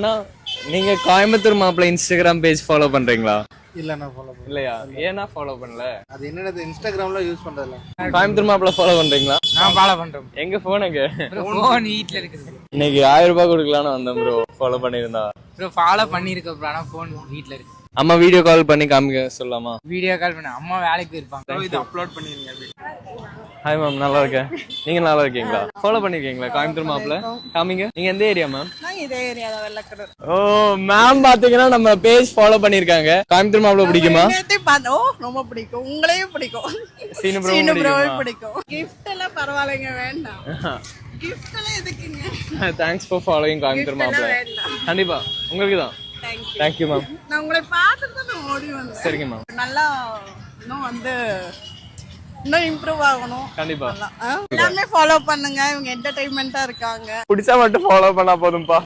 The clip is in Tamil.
அண்ணா, நீங்க கோயம்புத்தூர் மாப்பிள்ளை இன்ஸ்டாகிராம் பேஜ் ஃபாலோ பண்றீங்களா? இல்ல நான் ஃபாலோ பண்ணல. இல்லையா? ஏன்னா ஃபாலோ பண்ணல? அது என்னது இன்ஸ்டாகிராம்ல யூஸ் பண்றதில்ல. கோயம்புத்தூர் மாப்பிள்ளை ஃபாலோ பண்றீங்களா? நான் ஃபாலோ பண்றேன். எங்க போனுங்க? ஃபோன் வீட்ல இருக்குது. இன்னைக்கு 1000 ரூபாய் கொடுக்கலான்னு வந்தேன் ப்ரோ. ஃபாலோ பண்ணிருந்தா ப்ரோ ஃபாலோ பண்ணிருக்க ப்ரோ. ஆனா ஃபோன் வீட்ல இருக்கு. அம்மா வீடியோ கால் பண்ணி காமிக்க சொல்லலாமா? வீடியோ கால் பண்ண அம்மா வேலைக்கு போயிருப்பாங்க. இது அப்லோட் பண்ணிருங்க. ஹாய் மேம், நல்லா இருக்கேன். நீங்க நல்லா இருக்கீங்களா? ஃபாலோ பண்ணிருக்கீங்களா கோயம்புத்தூர் மாப்பிள்ளை? காமிங்க. நீங்க எந்த ஏரியா மேம்? நான் இதே ஏரியா தான், வெள்ளக்கடூர். ஓ மேம், பாத்தீங்கன்னா நம்ம பேஜ் ஃபாலோ பண்ணிருக்காங்க. கோயம்புத்தூர் மாப்பிள்ளை பிடிக்குமா? ரொம்ப பிடிக்கும். உங்களையும் பிடிக்கும். சீனு சீனு ப்ரோ ப்ரோவை பிடிக்கும். கிஃப்ட் எல்லாம் பரவாயில்லைங்க, வேண்டாம். கிஃப்ட் எல்லாம் எதுக்குங்க? தேங்க்ஸ் ஃபார் ஃபாலோயிங் கோயம்புத்தூர் மாப்பிள்ளை. வேண்டாம். கண்டிப்பா உங்களுக்கு தான். Thank you ma'am. நான் உங்களை பார்த்துட்டு தான் நான் ஓடி வந்தேன். சரிங்க மேம். நல்லா இன்னும் இன்னும் இம்ப்ரூவ் ஆகணும். கண்டிப்பா. எல்லாமே ஃபாலோ பண்ணுங்க. இவங்க என்டர்டைன்மெண்டா இருக்காங்க. பிடிச்சா மட்டும் ஃபாலோ பண்ணா போதும்பா.